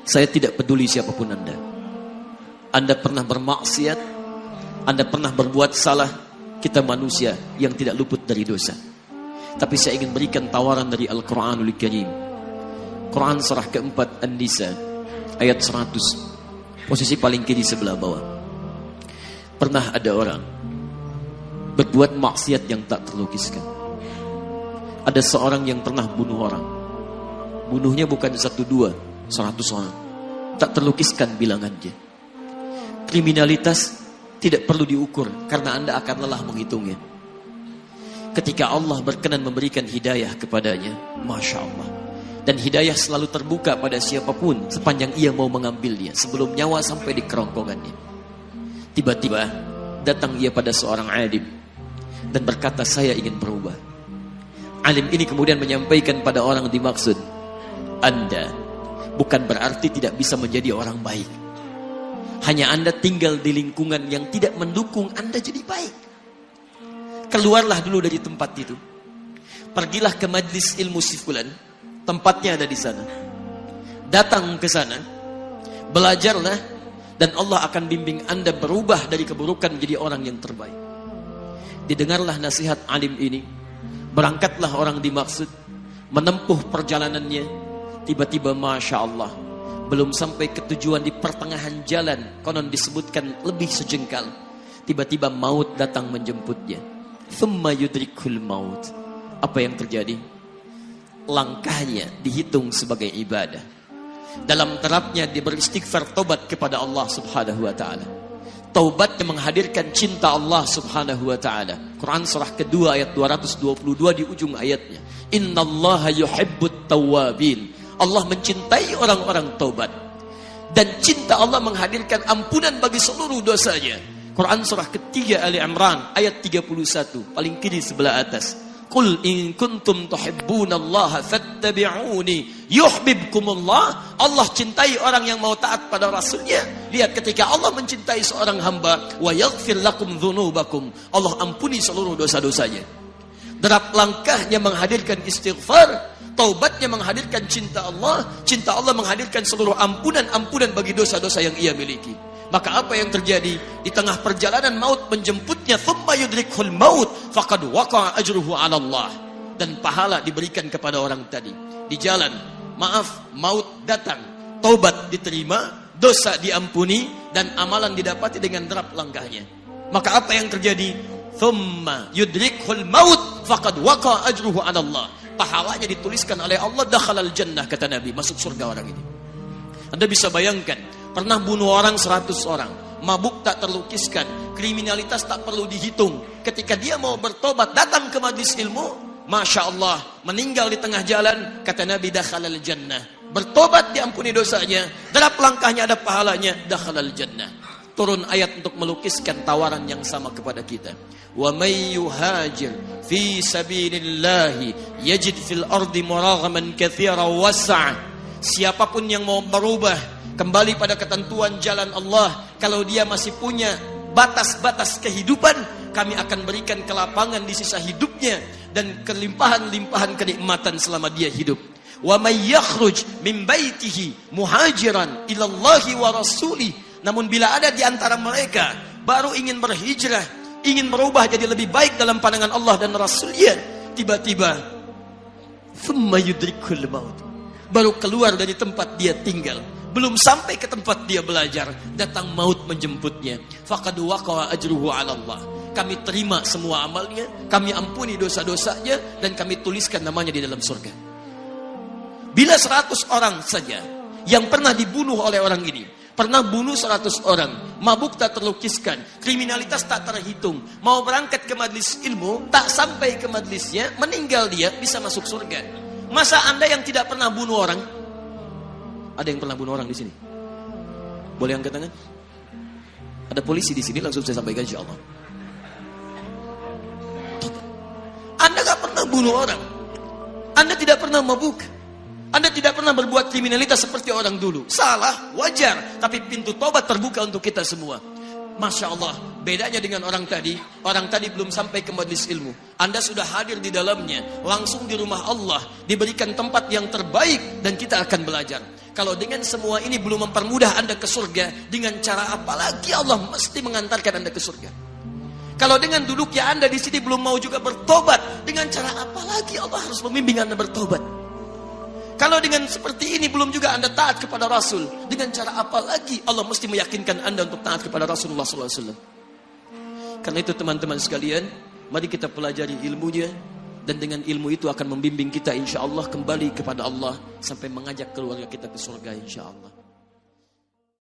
Saya tidak peduli siapapun Anda. Anda pernah bermaksiat, Anda pernah berbuat salah. Kita manusia yang tidak luput dari dosa. Tapi saya ingin berikan tawaran dari Al-Quranul Karim. Quran surah keempat An-Nisa ayat 100, posisi paling kiri sebelah bawah. Pernah ada orang berbuat maksiat yang tak terlukiskan. Ada seorang yang pernah bunuh orang. Bunuhnya bukan 1, 2, 100 orang. Tak terlukiskan bilangannya. Kriminalitas tidak perlu diukur karena Anda akan lelah menghitungnya. Ketika Allah berkenan memberikan hidayah kepadanya, Masya Allah. Dan hidayah selalu terbuka pada siapapun sepanjang ia mau mengambilnya sebelum nyawa sampai di kerongkongannya. Tiba-tiba datang ia pada seorang alim dan berkata, saya ingin berubah. Alim ini kemudian menyampaikan pada orang dimaksud, Anda bukan berarti tidak bisa menjadi orang baik. Hanya Anda tinggal di lingkungan yang tidak mendukung Anda jadi baik. Keluarlah dulu dari tempat itu. Pergilah ke majlis ilmu si fulan, tempatnya ada di sana. Datang ke sana, belajarlah, dan Allah akan bimbing Anda berubah dari keburukan menjadi orang yang terbaik. Didengarlah nasihat alim ini. Berangkatlah orang dimaksud, menempuh perjalanannya. Tiba-tiba Masya Allah, belum sampai ke tujuan, di pertengahan jalan, konon disebutkan lebih sejengkal, tiba-tiba maut datang menjemputnya. Thumma yudrikul maut. Apa yang terjadi? Langkahnya dihitung sebagai ibadah. Dalam terapnya dia beristighfar, tobat kepada Allah subhanahu wa ta'ala. Taubatnya menghadirkan cinta Allah subhanahu wa ta'ala. Quran surah kedua ayat 222 di ujung ayatnya. Innallaha yuhibbut tawwabin. Allah mencintai orang-orang taubat. Dan cinta Allah menghadirkan ampunan bagi seluruh dosanya. Quran surah ketiga Ali Imran ayat 31, paling kiri sebelah atas. Qul in kuntum tuhibbunallaha fattabi'uni yuhibbukumullah. Allah cintai orang yang mau taat pada Rasulnya. Lihat, ketika Allah mencintai seorang hamba, wa yaghfir lakum dzunubakum, Allah ampuni seluruh dosa-dosanya. Derap langkahnya menghadirkan istighfar, taubatnya menghadirkan cinta Allah menghadirkan seluruh ampunan bagi dosa-dosa yang ia miliki. Maka apa yang terjadi? Di tengah perjalanan maut menjemputnya, thumma yudrikhul maut faqad waqa'a ajruhu 'ala Allah. Dan pahala diberikan kepada orang tadi. Di jalan, maaf, maut datang, taubat diterima, dosa diampuni, dan amalan didapati dengan derap langkahnya. Maka apa yang terjadi? Thumma yudrikhul maut faqad waqa'a ajruhu 'ala Allah. Pahalanya dituliskan oleh Allah, dakhalal jannah, kata Nabi, masuk surga orang ini. Anda bisa bayangkan, pernah bunuh orang 100 orang, mabuk tak terlukiskan, kriminalitas tak perlu dihitung. Ketika dia mau bertobat, datang ke majlis ilmu, Masya Allah, meninggal di tengah jalan, kata Nabi, dakhalal jannah. Bertobat diampuni dosanya, derap langkahnya ada pahalanya, dakhalal jannah. Turun ayat untuk melukiskan tawaran yang sama kepada kita. Wa may yuhajir fi sabilillahi yajid fil ardi muraghaman katsiran was'a. Siapapun yang mau berubah kembali pada ketentuan jalan Allah, kalau dia masih punya batas-batas kehidupan, kami akan berikan kelapangan di sisa hidupnya dan kelimpahan-limpahan kenikmatan selama dia hidup. Wa may yakhruj min baitihi muhajiran ila Allahi wa rasulih. Namun bila ada di antara mereka baru ingin berhijrah, ingin berubah jadi lebih baik dalam pandangan Allah dan Rasulnya, tiba-tiba thumma yudrikul maut, baru keluar dari tempat dia tinggal, belum sampai ke tempat dia belajar, datang maut menjemputnya. Faqad waqa'a ajruhu 'ala Allah. Kami terima semua amalnya, kami ampuni dosa-dosanya, dan kami tuliskan namanya di dalam surga. Bila 100 orang saja yang pernah dibunuh oleh orang ini, pernah bunuh 100 orang, mabuk tak terlukiskan, kriminalitas tak terhitung, mau berangkat ke majlis ilmu, tak sampai ke majlisnya, meninggal dia, bisa masuk surga. Masa Anda yang tidak pernah bunuh orang? Ada yang pernah bunuh orang di sini? Boleh angkat tangan? Ada polisi di sini, langsung saya sampaikan insyaallah. Anda gak pernah bunuh orang, Anda tidak pernah mabuk, Anda tidak pernah berbuat kriminalitas seperti orang dulu. Salah, wajar, tapi pintu tobat terbuka untuk kita semua. Masya Allah, bedanya dengan orang tadi belum sampai ke majlis ilmu, Anda sudah hadir di dalamnya, langsung di rumah Allah, diberikan tempat yang terbaik, dan kita akan belajar. Kalau dengan semua ini belum mempermudah Anda ke surga, dengan cara apa lagi Allah mesti mengantarkan Anda ke surga? Kalau dengan duduknya Anda di sini belum mau juga bertobat, dengan cara apa lagi Allah harus membimbing Anda bertobat? Kalau dengan seperti ini belum juga Anda taat kepada Rasul, dengan cara apa lagi Allah mesti meyakinkan Anda untuk taat kepada Rasulullah SAW? Karena itu teman-teman sekalian, mari kita pelajari ilmunya, dan dengan ilmu itu akan membimbing kita insya Allah kembali kepada Allah sampai mengajak keluarga kita ke surga insya Allah.